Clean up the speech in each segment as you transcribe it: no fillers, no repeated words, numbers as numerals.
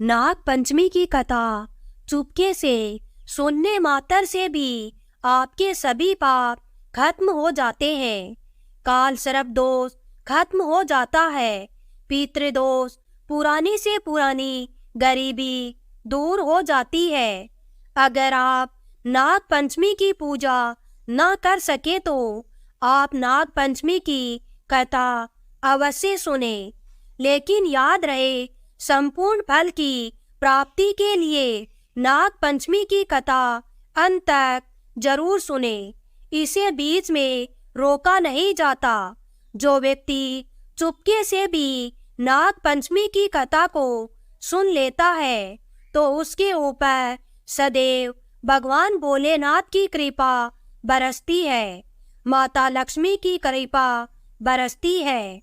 नाग पंचमी की कथा चुपके से सुनने मात्र से भी आपके सभी पाप खत्म हो जाते हैं। काल सर्प दोष खत्म हो जाता है। पितृदोष, पुरानी से पुरानी गरीबी दूर हो जाती है। अगर आप नाग पंचमी की पूजा न कर सके तो आप नाग पंचमी की कथा अवश्य सुने। लेकिन याद रहे, संपूर्ण फल की प्राप्ति के लिए नाग पंचमी की कथा अंत तक जरूर सुने। इसे बीच में रोका नहीं जाता। जो व्यक्ति चुपके से भी नाग पंचमी की कथा को सुन लेता है तो उसके ऊपर सदैव भगवान भोलेनाथ की कृपा बरसती है, माता लक्ष्मी की कृपा बरसती है।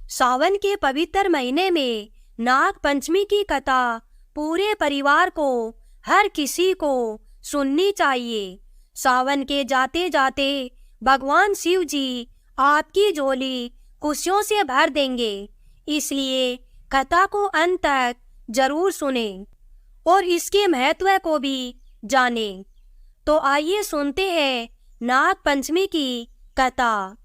सावन के पवित्र महीने में नाग पंचमी की कथा पूरे परिवार को, हर किसी को सुननी चाहिए। सावन के जाते जाते भगवान शिव जी आपकी झोली खुशियों से भर देंगे। इसलिए कथा को अंत तक जरूर सुने और इसके महत्व को भी जाने। तो आइए सुनते हैं नाग पंचमी की कथा।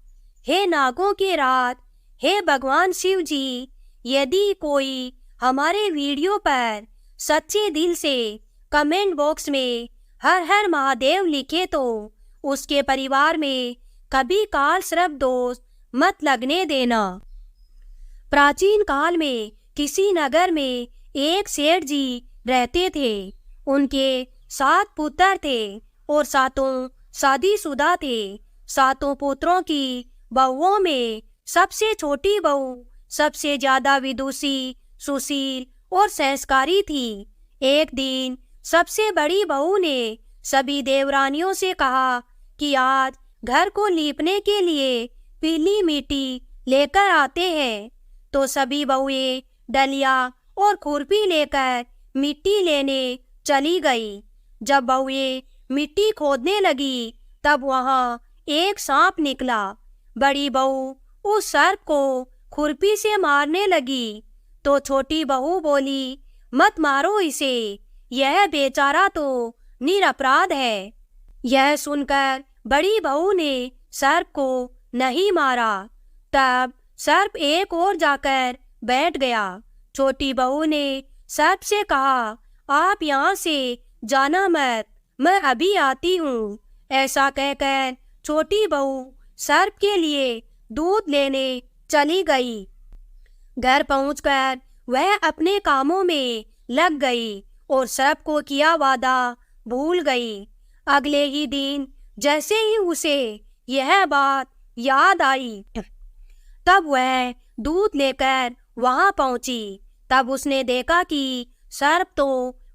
हे नागों के राज, हे भगवान शिव जी, यदि कोई हमारे वीडियो पर सच्चे दिल से कमेंट बॉक्स में हर हर महादेव लिखे तो उसके परिवार में कभी काल सर्प दोष मत लगने देना। प्राचीन काल में किसी नगर में एक सेठ जी रहते थे। उनके 7 पुत्र थे और सातों शादीशुदा थे। सातों पुत्रों की बहुओं में सबसे छोटी बहू सबसे ज्यादा विदुषी, सुशील और संस्कारी थी। एक दिन सबसे बड़ी बहू ने सभी देवरानियों से कहा कि आज घर को लीपने के लिए पीली मिट्टी लेकर आते हैं। तो सभी बहुएं डलिया और खुरपी लेकर मिट्टी लेने चली गई। जब बहुएं मिट्टी खोदने लगी तब वहां एक सांप निकला। बड़ी बहू उस सर्प को खुरपी से मारने लगी तो छोटी बहू बोली, मत मारो इसे, यह बेचारा तो निरपराध है। यह सुनकर बड़ी बहू ने सर्प को नहीं मारा। तब सर्प एक ओर जाकर बैठ गया। छोटी बहू ने सर्प से कहा, आप यहाँ से जाना मत, मैं अभी आती हूँ। ऐसा कहकर छोटी बहू सर्प के लिए दूध लेने चली गई। घर पहुंचकर वह अपने कामों में लग गई और सर्प को किया वादा भूल गई। अगले ही दिन जैसे ही उसे यह बात याद आई तब वह दूध लेकर वहां पहुंची। तब उसने देखा कि सर्प तो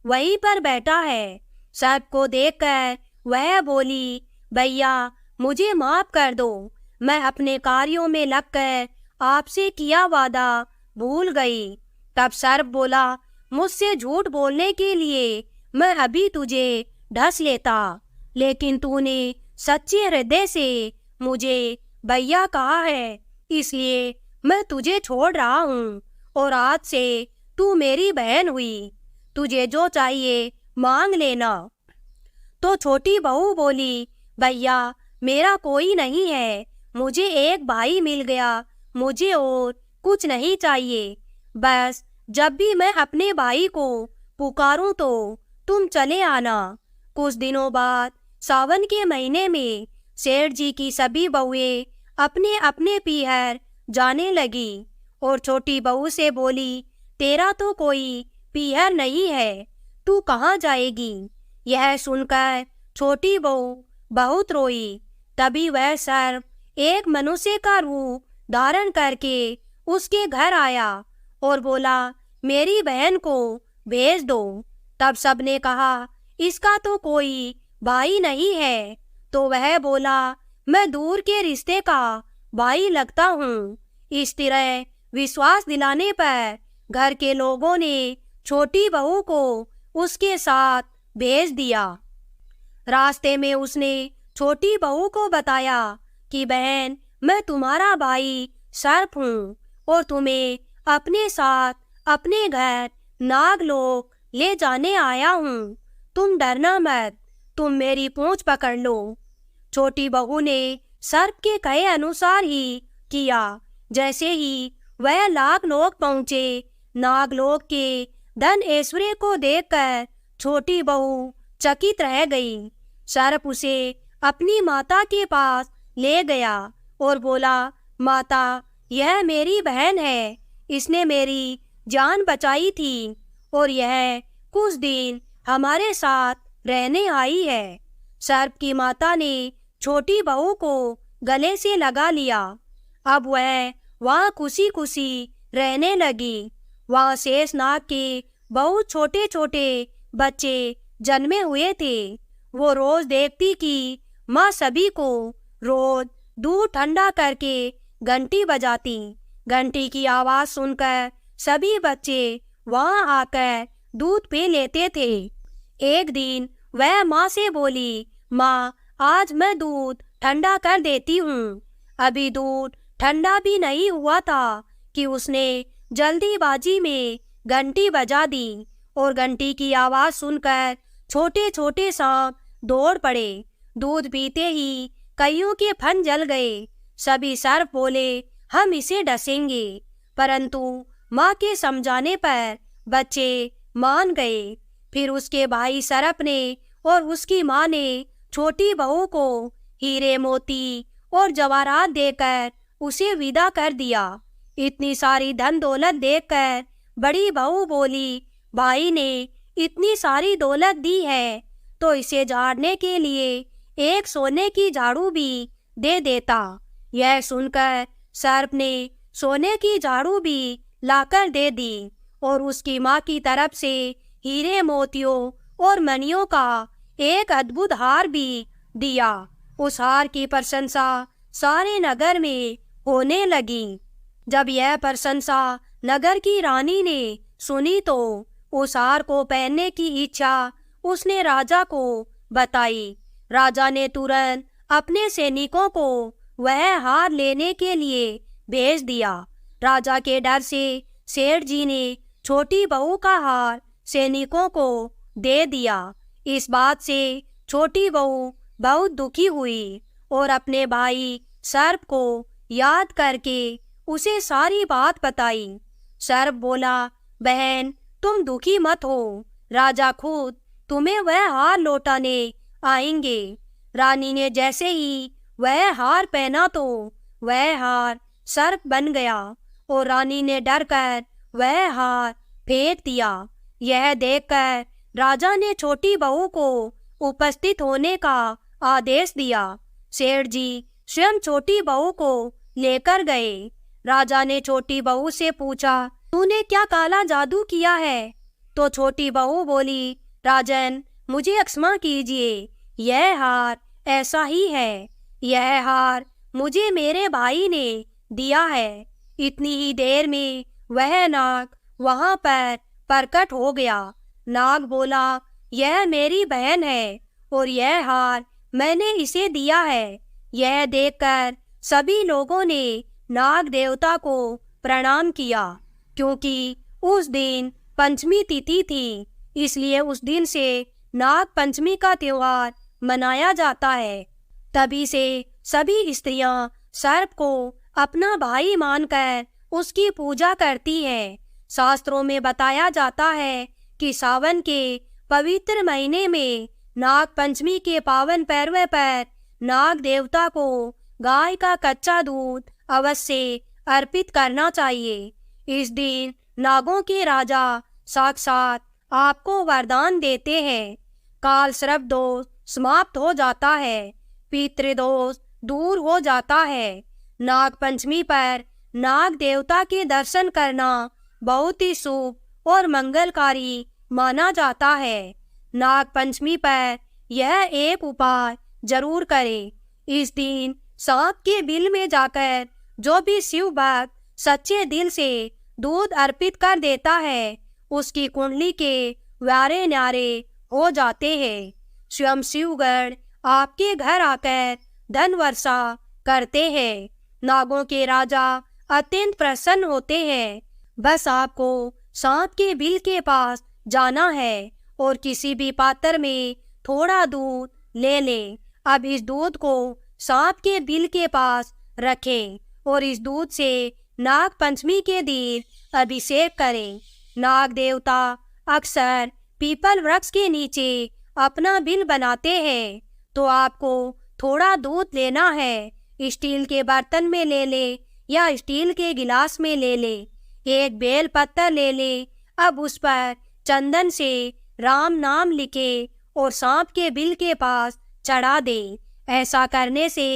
वहीं पर बैठा है। सर्प को देखकर वह बोली, भैया मुझे माफ कर दो, मैं अपने कार्यों में लगकर आपसे किया वादा भूल गई। तब सर्प बोला, मुझसे झूठ बोलने के लिए मैं अभी तुझे ढस लेता, लेकिन तूने सच्चे हृदय से मुझे भैया कहा है, इसलिए मैं तुझे छोड़ रहा हूँ और आज से तू मेरी बहन हुई। तुझे जो चाहिए मांग लेना। तो छोटी बहू बोली, भैया मेरा कोई नहीं है, मुझे एक भाई मिल गया, मुझे और कुछ नहीं चाहिए। बस जब भी मैं अपने भाई को पुकारूं तो तुम चले आना। कुछ दिनों बाद सावन के महीने में सेठ जी की सभी बहुएं अपने अपने पीहर जाने लगी और छोटी बहू से बोली, तेरा तो कोई पीहर नहीं है, तू कहाँ जाएगी? यह सुनकर छोटी बहू बहुत रोई। तभी वह सर्प एक मनुष्य का रूप धारण करके उसके घर आया और बोला, मेरी बहन को भेज दो। तब सबने कहा, इसका तो कोई भाई नहीं है। तो वह बोला, मैं दूर के रिश्ते का भाई लगता हूँ। इस तरह विश्वास दिलाने पर घर के लोगों ने छोटी बहू को उसके साथ भेज दिया। रास्ते में उसने छोटी बहू को बताया कि बहन, मैं तुम्हारा भाई सर्प हूँ और तुम्हें अपने साथ अपने घर नागलोक ले जाने आया हूँ। तुम डरना मत, तुम मेरी पूंछ पकड़ लो। छोटी बहू ने सर्प के कहे अनुसार ही किया। जैसे ही वह नागलोक पहुँचे, नागलोक के धन ऐश्वर्य को देखकर छोटी बहू चकित रह गई। सर्प उसे अपनी माता के पास ले गया और बोला, माता, यह मेरी बहन है। इसने मेरी जान बचाई थी और यह कुछ दिन हमारे साथ रहने आई है। सर्प की माता ने छोटी बहू को गले से लगा लिया। अब वह वहाँ खुशी खुशी रहने लगी। वहाँ शेषनाग के बहुत छोटे छोटे बच्चे जन्मे हुए थे। वो रोज देखती कि माँ सभी को रोज दूध ठंडा करके घंटी बजाती। घंटी की आवाज सुनकर सभी बच्चे वहाँ आकर दूध पी लेते थे। एक दिन वह माँ से बोली, माँ, आज मैं दूध ठंडा कर देती हूँ। अभी दूध ठंडा भी नहीं हुआ था कि उसने जल्दीबाजी में घंटी बजा दी और घंटी की आवाज सुनकर छोटे छोटे सांप दौड़ पड़े। दूध पीते ही कईयों के फन जल गए। सभी सर्प बोले, हम इसे डसेंगे, परंतु माँ के समझाने पर बच्चे मान गए। फिर उसके भाई सर्प ने और उसकी माँ ने छोटी बहू को हीरे मोती और जवाहरात देकर उसे विदा कर दिया। इतनी सारी धन दौलत देखकर बड़ी बहू बोली, भाई ने इतनी सारी दौलत दी है तो इसे झाड़ने के लिए एक सोने की झाड़ू भी दे देता। यह सुनकर सर्प ने सोने की झाड़ू भी लाकर दे दी और उसकी माँ की तरफ से हीरे मोतियों और मणियों का एक अद्भुत हार भी दिया। उस हार की प्रशंसा सारे नगर में होने लगी। जब यह प्रशंसा नगर की रानी ने सुनी तो उस हार को पहनने की इच्छा उसने राजा को बताई। राजा ने तुरंत अपने सैनिकों को वह हार लेने के लिए भेज दिया। राजा के डर से सेठ जी ने छोटी बहू का हार सैनिकों को दे दिया। इस बात से छोटी बहू बहुत दुखी हुई और अपने भाई सर्प को याद करके उसे सारी बात बताई। सर्प बोला, बहन, तुम दुखी मत हो, राजा खुद तुम्हें वह हार लौटाने आएंगे। रानी ने जैसे ही वह हार पहना तो वह हार सर्प बन गया और रानी ने डरकर वह हार फेंक दिया। यह देखकर राजा ने छोटी बहू को उपस्थित होने का आदेश दिया। सेठ जी स्वयं छोटी बहू को लेकर गए। राजा ने छोटी बहू से पूछा, तूने क्या काला जादू किया है? तो छोटी बहू बोली, राजन, मुझे क्षमा कीजिए, यह हार ऐसा ही है। यह हार मुझे मेरे भाई ने दिया है। इतनी ही देर में वह नाग वहां पर प्रकट हो गया। नाग बोला, यह मेरी बहन है और यह हार मैंने इसे दिया है। यह देखकर सभी लोगों ने नाग देवता को प्रणाम किया। क्योंकि उस दिन पंचमी तिथि थी, इसलिए उस दिन से नाग पंचमी का त्योहार मनाया जाता है। तभी से सभी स्त्रियां सर्प को अपना भाई मानकर उसकी पूजा करती हैं। शास्त्रों में बताया जाता है कि सावन के पवित्र महीने में नाग पंचमी के पावन पर्व पर नाग देवता को गाय का कच्चा दूध अवश्य अर्पित करना चाहिए। इस दिन नागों के राजा साक्षात आपको वरदान देते हैं। काल सर्प दोष समाप्त हो जाता है, पितृदोष दूर हो जाता है। नाग पंचमी पर नाग देवता के दर्शन करना बहुत ही शुभ और मंगलकारी माना जाता है। नाग पंचमी पर यह एक उपाय जरूर करें। इस दिन सांप के बिल में जाकर जो भी शिव भक्त सच्चे दिल से दूध अर्पित कर देता है, उसकी कुंडली के व्यारे न्यारे हो जाते हैं। स्वयं शिवगण आपके घर आकर धन वर्षा करते हैं। नागों के राजा अत्यंत प्रसन्न होते हैं। बस आपको सांप के बिल के पास जाना है और किसी भी पात्र में थोड़ा दूध ले लें। अब इस दूध को सांप के बिल के पास रखें और इस दूध से नाग पंचमी के दिन अभिषेक करें। नाग देवता अक्सर पीपल वृक्ष के नीचे अपना बिल बनाते हैं, तो आपको थोड़ा दूध लेना है। स्टील के बर्तन में ले ले या स्टील के गिलास में ले ले। एक बेल पत्तर ले ले। अब उस पर चंदन से राम नाम लिखे और सांप के बिल के पास चढ़ा दे। ऐसा करने से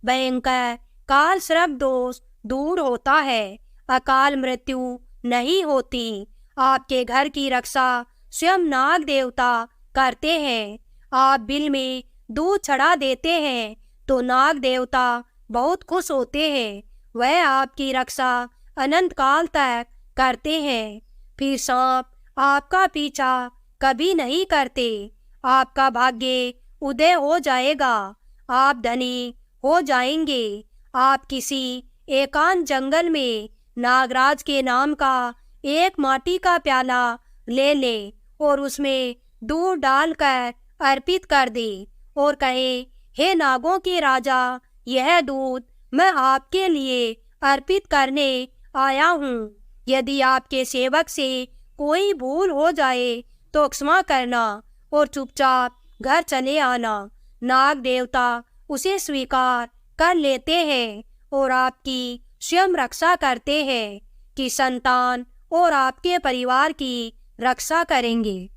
भयंकर काल सर्प दोष दूर होता है, अकाल मृत्यु नहीं होती। आपके घर की रक्षा स्वयं नाग देवता करते हैं। आप बिल में दूध चढ़ा देते हैं तो नाग देवता बहुत खुश होते हैं। वह आपकी रक्षा अनंत काल तक करते हैं। फिर सांप आपका पीछा कभी नहीं करते। आपका भाग्य उदय हो जाएगा। आप धनी हो जाएंगे। आप किसी एकांत जंगल में नागराज के नाम का एक माटी का प्याला ले ले और उसमें दूध डालकर अर्पित कर दे और कहे, हे नागों के राजा, यह दूध मैं आपके लिए अर्पित करने आया हूँ। यदि आपके सेवक से कोई भूल हो जाए तो क्षमा करना और चुपचाप घर चले आना। नाग देवता उसे स्वीकार कर लेते हैं और आपकी स्वयं रक्षा करते हैं कि संतान और आपके परिवार की रक्षा करेंगे।